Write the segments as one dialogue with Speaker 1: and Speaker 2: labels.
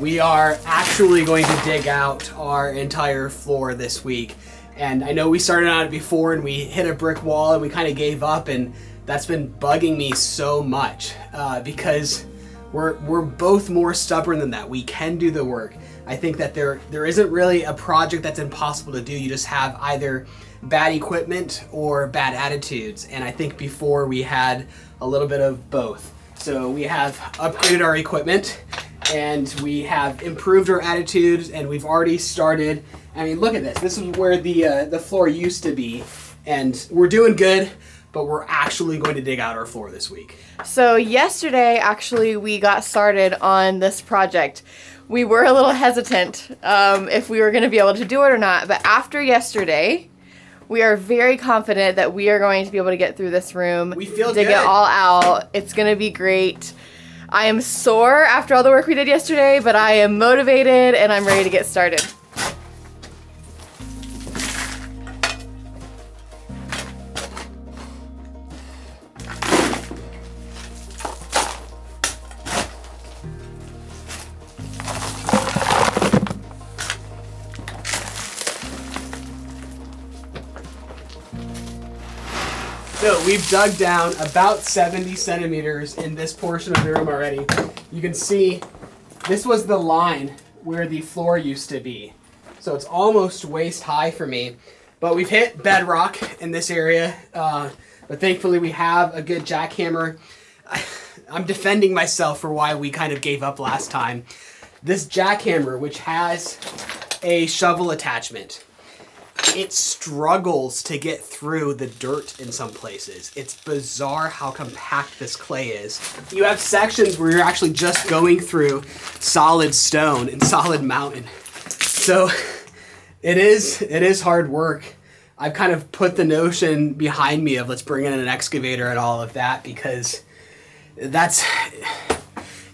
Speaker 1: We are actually going to dig out our entire floor this week. And I know we started on it before and we hit a brick wall and we kind of gave up, and that's been bugging me so much because we're both more stubborn than that. We can do the work. I think that there isn't really a project that's impossible to do. You just have either bad equipment or bad attitudes. And I think before we had a little bit of both. So we have upgraded our equipment and we have improved our attitudes, and we've already started. I mean, look at this. This is where the floor used to be, and we're doing good, but we're actually going to dig out our floor this week.
Speaker 2: So yesterday, actually, we got started on this project. We were a little hesitant if we were going to be able to do it or not, but after yesterday, we are very confident that we are going to be able to get through this room.
Speaker 1: We feel
Speaker 2: dig
Speaker 1: good.
Speaker 2: it all out. It's going to be great. I am sore after all the work we did yesterday, but I am motivated and I'm ready to get started.
Speaker 1: So we've dug down about 70 centimeters in this portion of the room already. You can see this was the line where the floor used to be. So it's almost waist high for me. But we've hit bedrock in this area. But thankfully we have a good jackhammer. I'm defending myself for why we kind of gave up last time. This jackhammer, which has a shovel attachment, it struggles to get through the dirt in some places. It's bizarre how compact this clay is. You have sections where you're actually just going through solid stone and solid mountain. So it is hard work. I've kind of put the notion behind me of let's bring in an excavator and all of that, because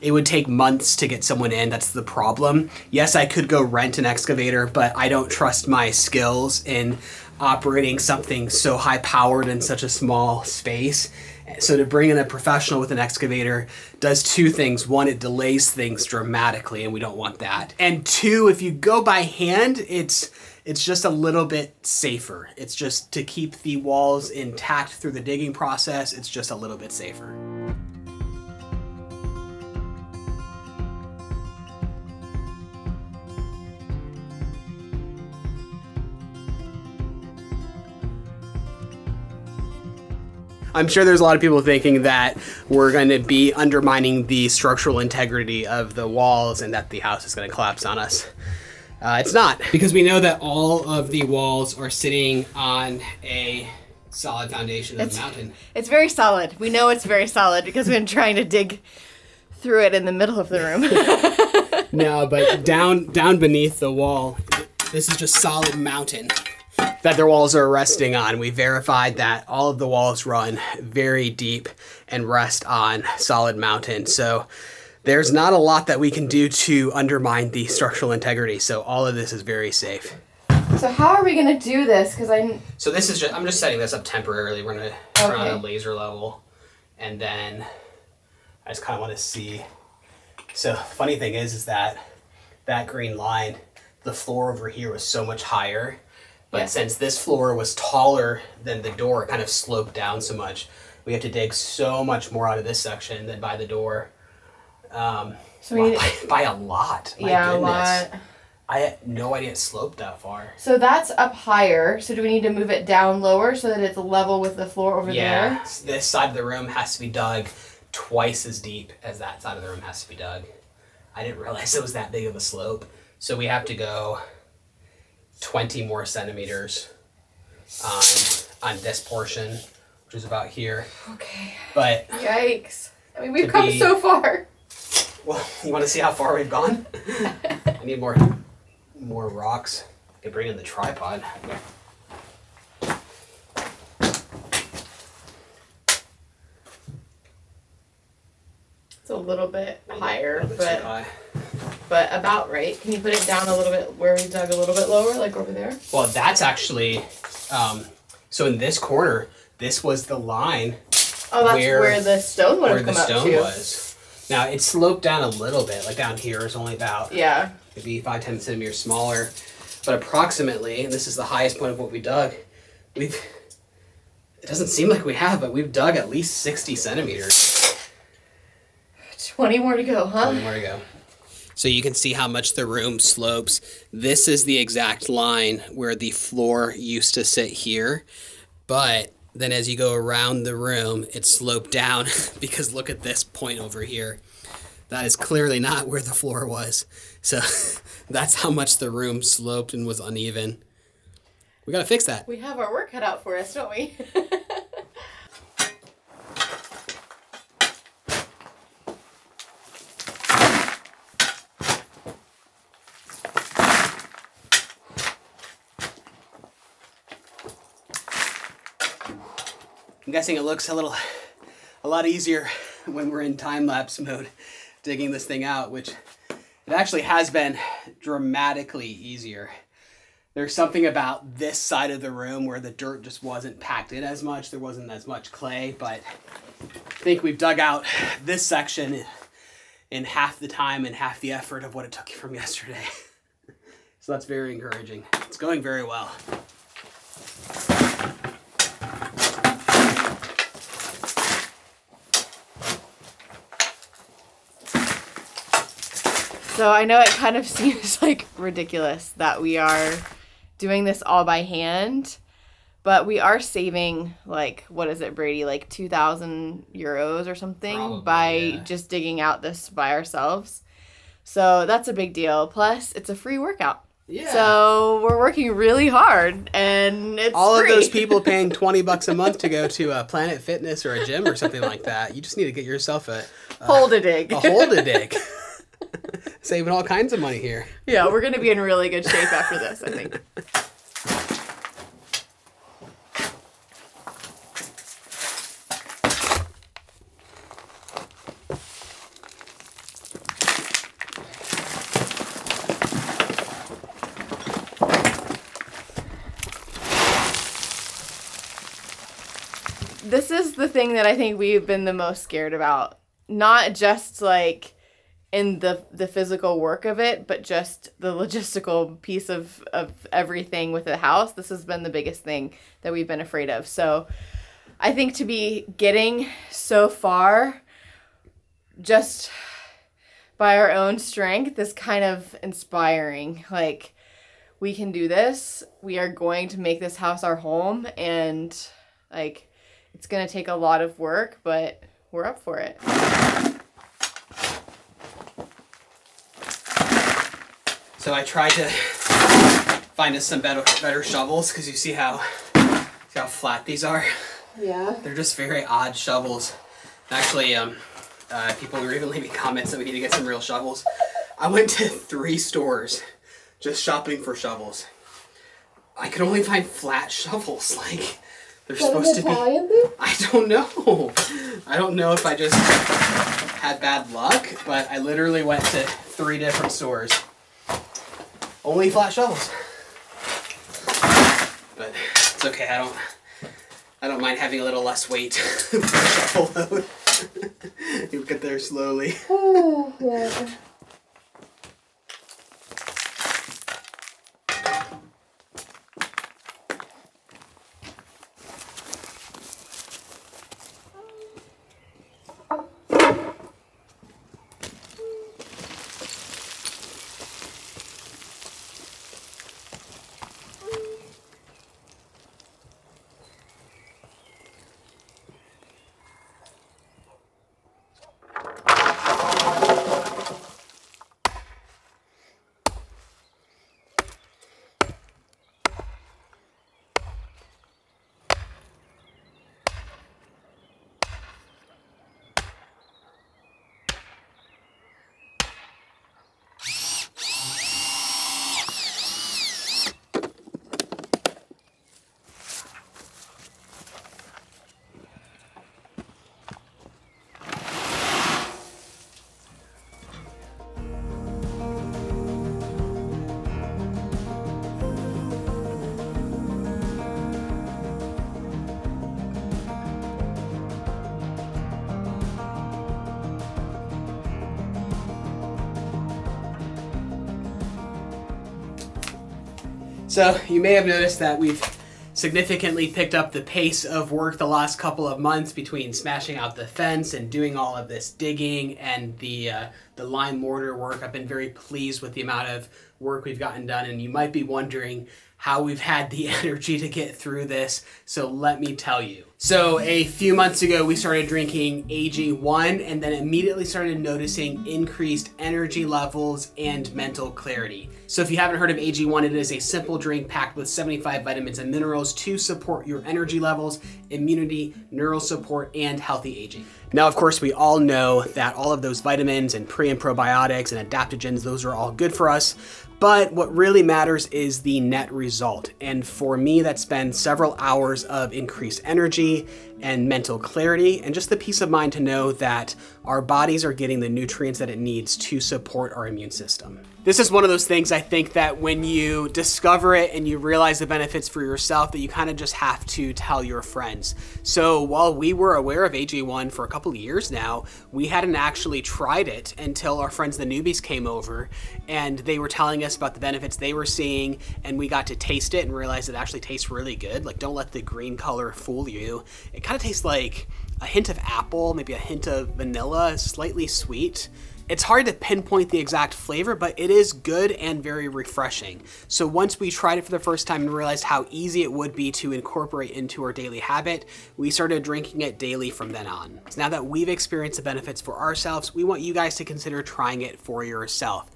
Speaker 1: it would take months to get someone in. That's the problem. Yes, I could go rent an excavator, but I don't trust my skills in operating something so high powered in such a small space. So to bring in a professional with an excavator does two things. One, it delays things dramatically, and we don't want that. And two, if you go by hand, it's just a little bit safer. It's just to keep the walls intact through the digging process. It's just a little bit safer. I'm sure there's a lot of people thinking that we're going to be undermining the structural integrity of the walls and that the house is going to collapse on us. It's not, because we know that all of the walls are sitting on a solid foundation of the mountain.
Speaker 2: It's very solid. We know it's very solid because we've been trying to dig through it in the middle of the room.
Speaker 1: No, but down beneath the wall, this is just solid mountain that their walls are resting on. We verified that all of the walls run very deep and rest on solid mountain. So there's not a lot that we can do to undermine the structural integrity. So all of this is very safe.
Speaker 2: So how are we going to do this?
Speaker 1: So this is I'm just setting this up temporarily. We're going to turn on a laser level, and then I just kind of want to see. So the funny thing is that green line, the floor over here was so much higher. But since this floor was taller than the door, it kind of sloped down so much. We have to dig so much more out of this section than by the door. By a lot. My goodness.
Speaker 2: A lot.
Speaker 1: I had no idea it sloped that far.
Speaker 2: So that's up higher. So do we need to move it down lower so that it's level with the floor over there?
Speaker 1: Yeah. This side of the room has to be dug twice as deep as that side of the room has to be dug. I didn't realize it was that big of a slope. So we have to go 20 more centimeters on this portion, which is about here.
Speaker 2: Okay.
Speaker 1: But
Speaker 2: yikes. I mean, we've come so far.
Speaker 1: Well, you want to see how far we've gone? I need more rocks. I can bring in the tripod.
Speaker 2: It's a little bit higher, but about right. Can you put it down a little bit where we dug a little bit lower, like over there?
Speaker 1: Well, that's actually, so in this corner, this was the line.
Speaker 2: Oh, that's where the stone would have come up to.
Speaker 1: Where the stone was. Now it's sloped down a little bit, like down here is only about maybe 5-10 centimeters smaller, but approximately, and this is the highest point of what we dug, it doesn't seem like we have, but we've dug at least 60 centimeters.
Speaker 2: 20 more to go, huh?
Speaker 1: 20 more to go. So you can see how much the room slopes. This is the exact line where the floor used to sit here, but then as you go around the room, it sloped down because look at this point over here. That is clearly not where the floor was. So that's how much the room sloped and was uneven. We gotta fix that.
Speaker 2: We have our work cut out for us, don't we?
Speaker 1: I'm guessing it looks a lot easier when we're in time-lapse mode digging this thing out, which it actually has been dramatically easier. There's something about this side of the room where the dirt just wasn't packed in as much. There wasn't as much clay, but I think we've dug out this section in half the time and half the effort of what it took from yesterday. So that's very encouraging. It's going very well.
Speaker 2: So I know it kind of seems like ridiculous that we are doing this all by hand, but we are saving, like, what is it, Bradey, like 2,000 euros or something. Probably, by just digging out this by ourselves. So that's a big deal. Plus, it's a free workout. Yeah. So we're working really hard, and it's
Speaker 1: all
Speaker 2: free.
Speaker 1: Of those people paying $20 a month to go to a Planet Fitness or a gym or something like that. You just need to get yourself a
Speaker 2: hole to dig.
Speaker 1: A hole to dig. Saving all kinds of money here.
Speaker 2: Yeah, we're going to be in really good shape after this, I think. This is the thing that I think we've been the most scared about. Not just like in the physical work of it, but just the logistical piece of everything with the house. This has been the biggest thing that we've been afraid of. So I think to be getting so far just by our own strength is kind of inspiring. Like, we can do this. We are going to make this house our home, and like, it's going to take a lot of work, but we're up for it.
Speaker 1: So I tried to find us some better shovels, because you see how flat these are?
Speaker 2: Yeah.
Speaker 1: They're just very odd shovels. Actually, people were even leaving comments that we need to get some real shovels. I went to 3 stores just shopping for shovels. I could only find flat shovels. Like, they're supposed to be... I don't know. I don't know if I just had bad luck, but I literally went to 3 different stores. Only flat shovels. But it's okay. I don't mind having a little less weight for a shovel load. You'll get there slowly.
Speaker 2: Oh, yeah.
Speaker 1: So you may have noticed that we've significantly picked up the pace of work the last couple of months between smashing out the fence and doing all of this digging and the lime mortar work. I've been very pleased with the amount of work we've gotten done, and you might be wondering how we've had the energy to get through this, so let me tell you. So a few months ago, we started drinking AG1 and then immediately started noticing increased energy levels and mental clarity. So if you haven't heard of AG1, it is a simple drink packed with 75 vitamins and minerals to support your energy levels, immunity, neural support, and healthy aging. Now, of course, we all know that all of those vitamins and pre and probiotics and adaptogens, those are all good for us. But what really matters is the net result. And for me, that's been several hours of increased energy and mental clarity, and just the peace of mind to know that our bodies are getting the nutrients that it needs to support our immune system. This is one of those things I think that when you discover it and you realize the benefits for yourself, that you kind of just have to tell your friends. So while we were aware of AG1 for a couple of years now, we hadn't actually tried it until our friends the newbies came over and they were telling us about the benefits they were seeing, and we got to taste it and realized it actually tastes really good. Like, don't let the green color fool you. It kind of tastes like a hint of apple, maybe a hint of vanilla, slightly sweet. It's hard to pinpoint the exact flavor, but it is good and very refreshing. So once we tried it for the first time and realized how easy it would be to incorporate into our daily habit, we started drinking it daily from then on. So now that we've experienced the benefits for ourselves, we want you guys to consider trying it for yourself.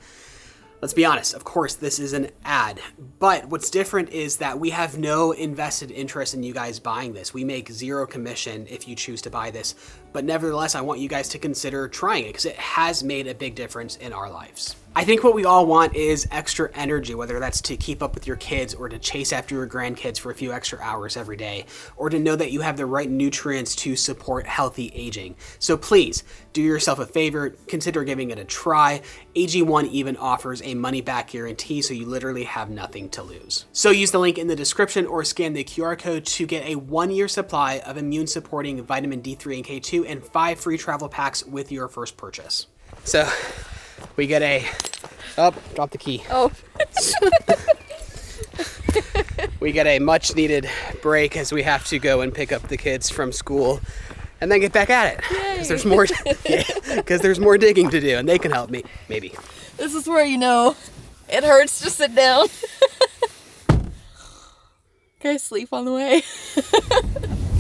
Speaker 1: Let's be honest, of course, this is an ad, but what's different is that we have no invested interest in you guys buying this. We make zero commission if you choose to buy this, but nevertheless, I want you guys to consider trying it because it has made a big difference in our lives. I think what we all want is extra energy, whether that's to keep up with your kids or to chase after your grandkids for a few extra hours every day, or to know that you have the right nutrients to support healthy aging. So please do yourself a favor, consider giving it a try. AG1 even offers a money-back guarantee, so you literally have nothing to lose. So use the link in the description or scan the QR code to get a 1-year supply of immune-supporting vitamin D3 and K2 and 5 free travel packs with your first purchase. So we get a, oh, drop the key.
Speaker 2: Oh.
Speaker 1: We get a much needed break as we have to go and pick up the kids from school and then get back at it. Because there's more, there's more digging to do, and they can help me, maybe.
Speaker 2: This is where you know it hurts to sit down. Can I sleep on the way?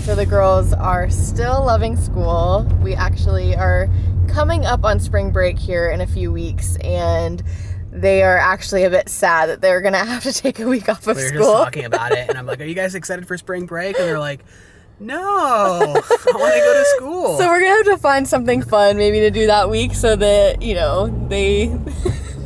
Speaker 2: So the girls are still loving school. We actually are coming up on spring break here in a few weeks, and they are actually a bit sad that they're gonna have to take a week off of school.
Speaker 1: We were just talking about it, and I'm like, are you guys excited for spring break? And they're like, no, I want to go to school.
Speaker 2: So we're gonna have to find something fun maybe to do that week so that, you know, they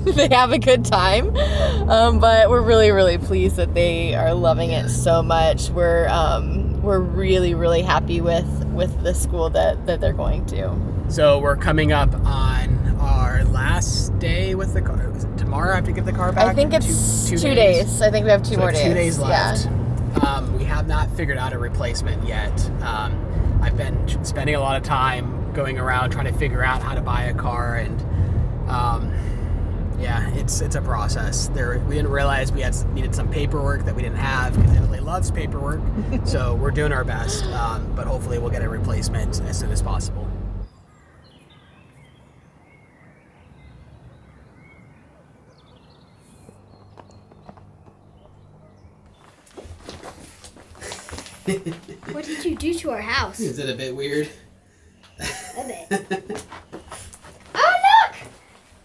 Speaker 2: they have a good time. But we're really, really pleased that they are loving it so much. We're really, really happy with the school that they're going to.
Speaker 1: So we're coming up on our last day with the car. Is it tomorrow I have to get the car back?
Speaker 2: I think it's two days. I think we have two more days.
Speaker 1: 2 days left.
Speaker 2: Yeah.
Speaker 1: We have not figured out a replacement yet. I've been spending a lot of time going around trying to figure out how to buy a car, and yeah, it's a process. We didn't realize we needed some paperwork that we didn't have, because Italy loves paperwork. So we're doing our best, but hopefully we'll get a replacement as soon as possible.
Speaker 3: What did you do to our house?
Speaker 1: Is it a bit weird?
Speaker 3: A bit. Oh,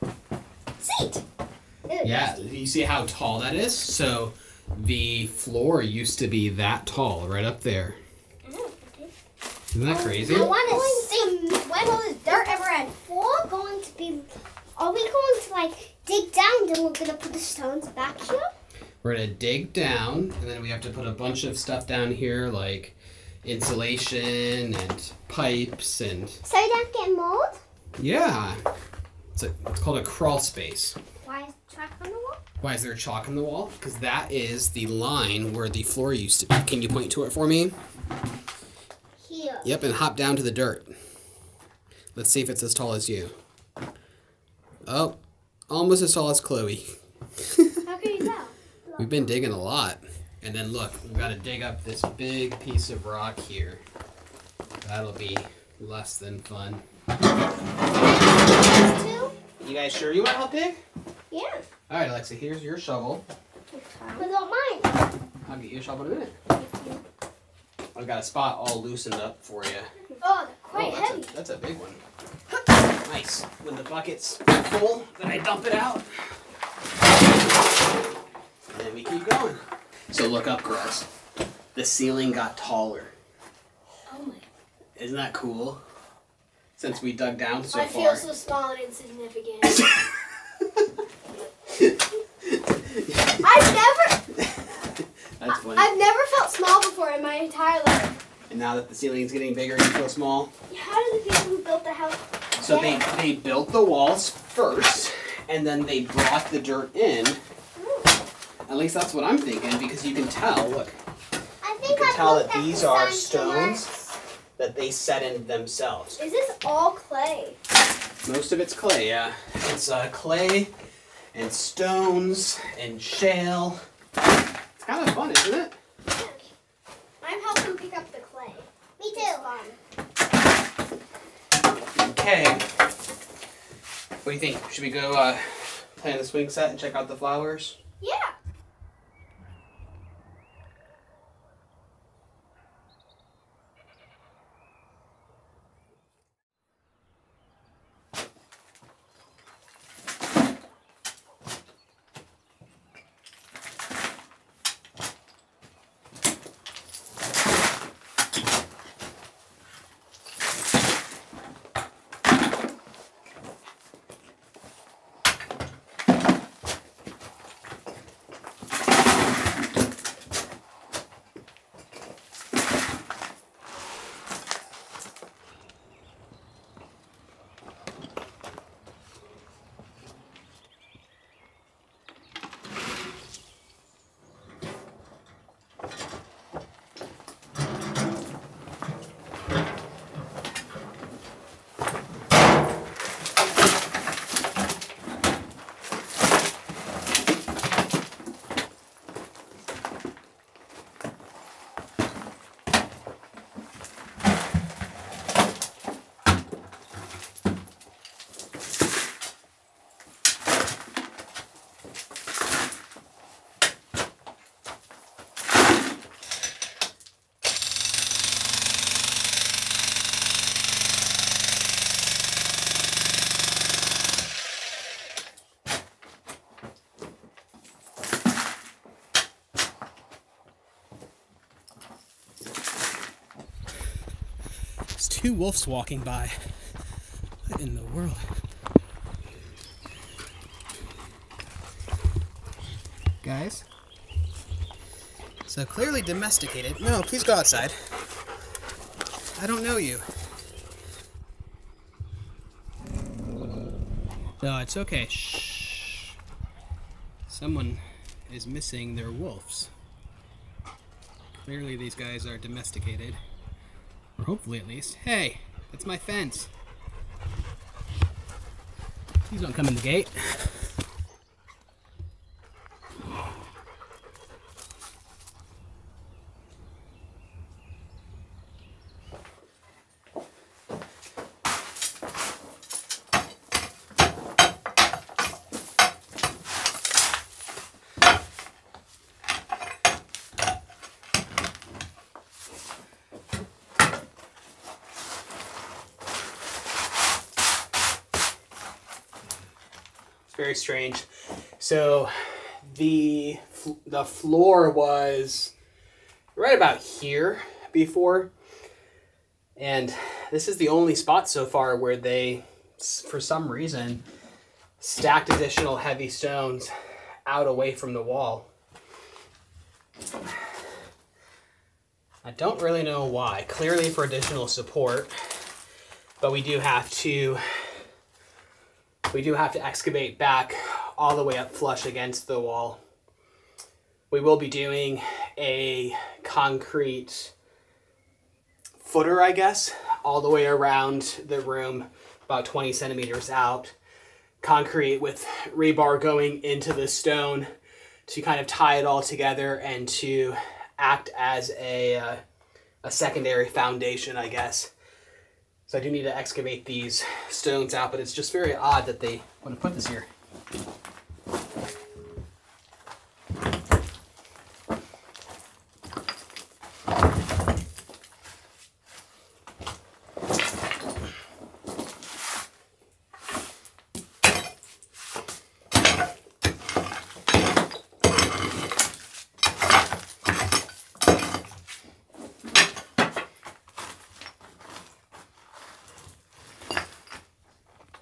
Speaker 3: look! Seat!
Speaker 1: Yeah, you see how tall that is? So the floor used to be that tall, right up there. Isn't that crazy?
Speaker 3: I want to see when all this dirt ever ends. Are we going to like dig down, then we're going to put the stones back here?
Speaker 1: We're going to dig down, and then we have to put a bunch of stuff down here, like insulation and pipes and...
Speaker 3: So you don't get mold?
Speaker 1: Yeah. It's called a crawl space.
Speaker 3: Why is chalk on the wall?
Speaker 1: Why is there chalk on the wall? Because that is the line where the floor used to be. Can you point to it for me?
Speaker 3: Here.
Speaker 1: Yep, and hop down to the dirt. Let's see if it's as tall as you. Oh, almost as tall as Chloe.
Speaker 3: How can you tell?
Speaker 1: We've been digging a lot. And then look, we've got to dig up this big piece of rock here. That'll be less than fun. You guys sure you want to help dig?
Speaker 3: Yeah.
Speaker 1: All right, Alexa, here's your shovel.
Speaker 3: Without mine.
Speaker 1: I'll get you a shovel in a minute. I've got a spot all loosened up for you.
Speaker 3: Oh, quite heavy.
Speaker 1: That's a big one. Nice. When the bucket's full, then I dump it out. And then we keep going. So look up, girls. The ceiling got taller.
Speaker 3: Oh my.
Speaker 1: Isn't that cool? Since we dug down so far.
Speaker 3: I feel so small and insignificant. I've never felt small before in my entire life.
Speaker 1: And now that the ceiling's getting bigger, you feel small?
Speaker 3: How do the people who built the house...
Speaker 1: So they built the walls first, and then they brought the dirt in. At least that's what I'm thinking, because you can tell, look. You can tell that these are stones that they set in themselves.
Speaker 3: Is this all clay?
Speaker 1: Most of it's clay, yeah. It's clay and stones and shale. It's kind of fun, isn't it?
Speaker 3: Yeah. I'm helping pick up the clay. Me too.
Speaker 1: Okay. What do you think? Should we go play on the swing set and check out the flowers?
Speaker 3: Yeah.
Speaker 1: There's two wolves walking by. What in the world? Guys? So clearly domesticated. No, please go outside. I don't know you. No, it's okay. Shh. Someone is missing their wolves. Clearly these guys are domesticated. Or hopefully at least. Hey, that's my fence. Please don't come in the gate. Very strange. So the floor was right about here before, and this is the only spot so far where they, for some reason, stacked additional heavy stones out away from the wall. I don't really know why. Clearly for additional support, but we do have to excavate back all the way up flush against the wall. We will be doing a concrete footer, I guess, all the way around the room, about 20 centimeters out. Concrete with rebar going into the stone to kind of tie it all together and to act as a secondary foundation, I guess. So I do need to excavate these stones out, but it's just very odd that they want to put this here.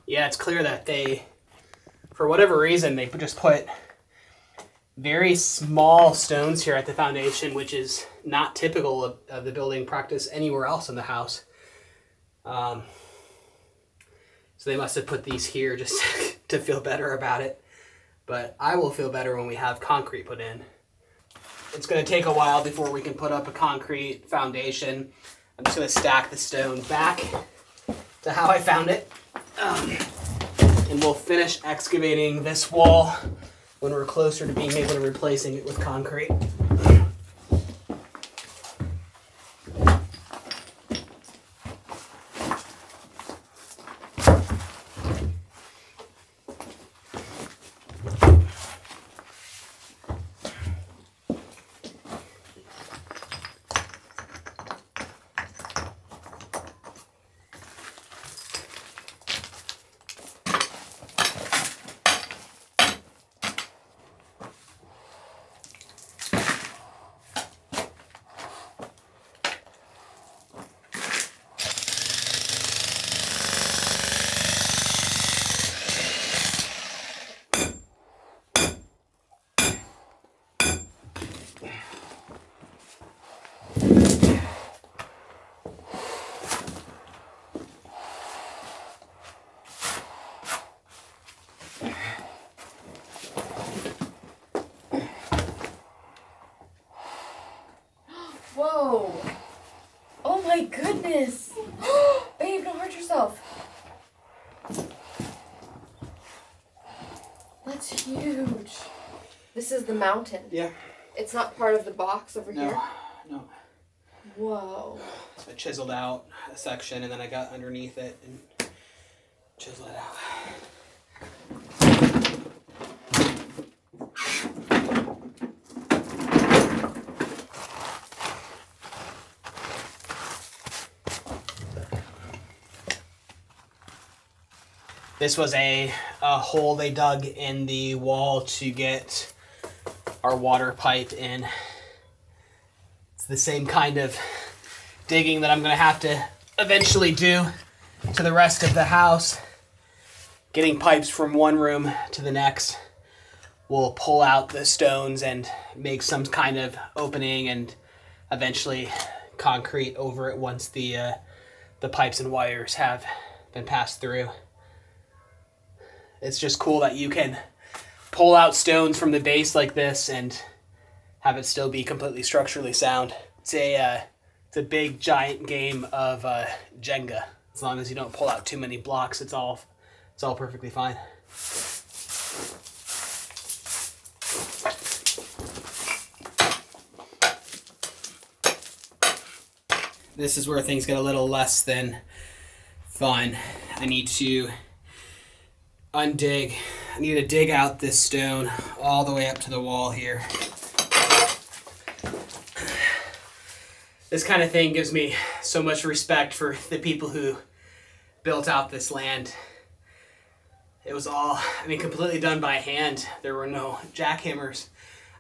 Speaker 1: Yeah, it's clear that they, for whatever reason, they just put very small stones here at the foundation, which is not typical of the building practice anywhere else in the house. So they must have put these here just to feel better about it. But I will feel better when we have concrete put in. It's going to take a while before we can put up a concrete foundation. I'm just going to stack the stone back to how I found it. And we'll finish excavating this wall when we're closer to being able to replacing it with concrete.
Speaker 2: Whoa. Oh my goodness. Babe, don't hurt yourself. That's huge. This is the mountain.
Speaker 1: Yeah.
Speaker 2: It's not part of the box over here?
Speaker 1: No.
Speaker 2: Whoa.
Speaker 1: So I chiseled out a section and then I got underneath it and chiseled it out. This was a hole they dug in the wall to get our water pipe in. It's the same kind of digging that I'm going to have to eventually do to the rest of the house. Getting pipes from one room to the next. We'll pull out the stones and make some kind of opening and eventually concrete over it once the pipes and wires have been passed through. It's just cool that you can pull out stones from the base like this and have it still be completely structurally sound. It's a big giant game of Jenga. As long as you don't pull out too many blocks, it's all perfectly fine. This is where things get a little less than fun. I need to dig out this stone all the way up to the wall here. This kind of thing gives me so much respect for the people who built out this land. It was all, completely done by hand. There were no jackhammers.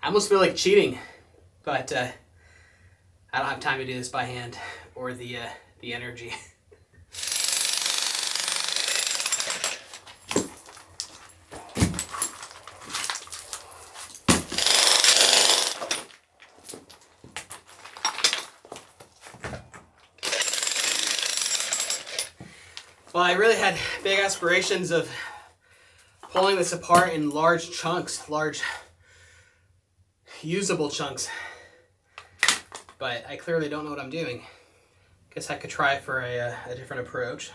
Speaker 1: I almost feel like cheating, but I don't have time to do this by hand or the energy. Well, I really had big aspirations of pulling this apart in large chunks, large usable chunks, but I clearly don't know what I'm doing. Guess I could try for a different approach.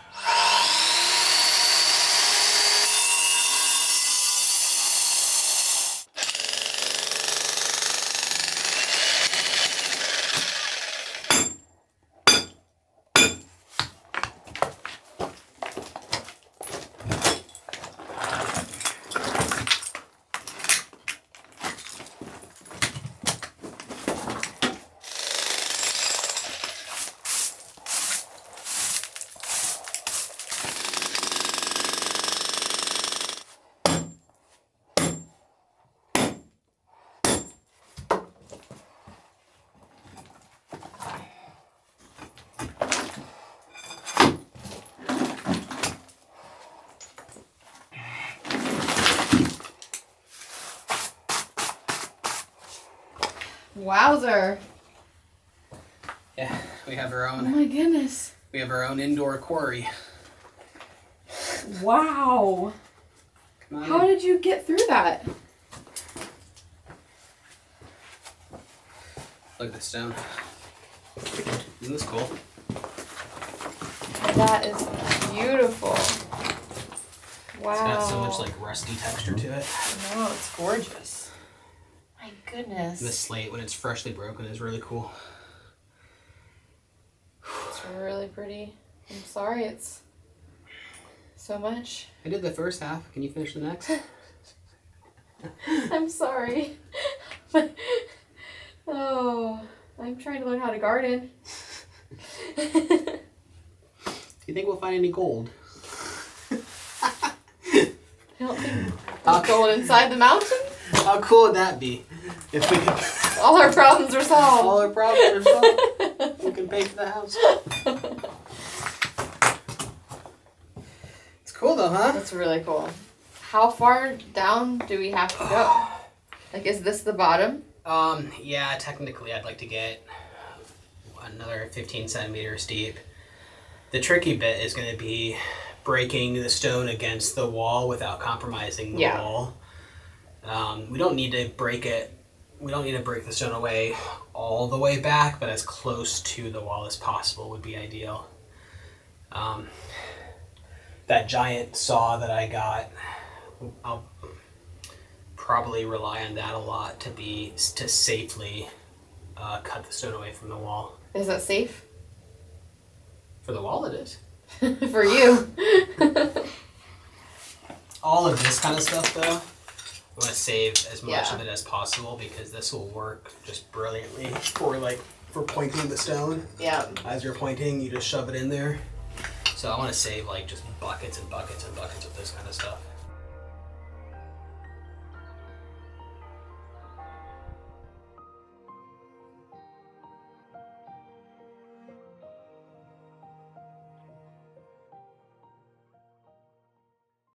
Speaker 2: Wowzer.
Speaker 1: Yeah, we have our
Speaker 2: Oh
Speaker 1: own.
Speaker 2: my goodness.
Speaker 1: We have our own indoor quarry.
Speaker 2: Wow.
Speaker 1: Come on
Speaker 2: How
Speaker 1: in.
Speaker 2: did you get through that?
Speaker 1: Look at the stone. Isn't this cool?
Speaker 2: That is beautiful. Wow.
Speaker 1: It's got so much like rusty texture to it.
Speaker 2: No, it's gorgeous. My goodness.
Speaker 1: This slate, when it's freshly broken, is really cool.
Speaker 2: It's really pretty. I'm sorry it's so much.
Speaker 1: I did the first half. Can you finish the next?
Speaker 2: I'm sorry. Oh, I'm trying to learn how to garden.
Speaker 1: Do you think we'll find any gold?
Speaker 2: I don't think there's gold inside the mountain.
Speaker 1: How cool would that be? If we could...
Speaker 2: All our problems are solved.
Speaker 1: All our problems are solved. We can pay for the house. It's cool though, huh?
Speaker 2: That's really cool. How far down do we have to go? Like, is this the bottom?
Speaker 1: Yeah, technically I'd like to get another 15 centimeters deep. The tricky bit is going to be breaking the stone against the wall without compromising the wall. We don't need to break it. We don't need to break the stone away all the way back, but as close to the wall as possible would be ideal. That giant saw that I got, I'll probably rely on that a lot to safely cut the stone away from the wall.
Speaker 2: Is that safe?
Speaker 1: For the wall, it is.
Speaker 2: For you.
Speaker 1: All of this kind of stuff, though, I want to save as much
Speaker 2: Yeah.
Speaker 1: of it as possible because this will work just brilliantly for pointing the stone.
Speaker 2: Yeah.
Speaker 1: As you're pointing, you just shove it in there. So I want to save like just buckets and buckets and buckets of this kind of stuff.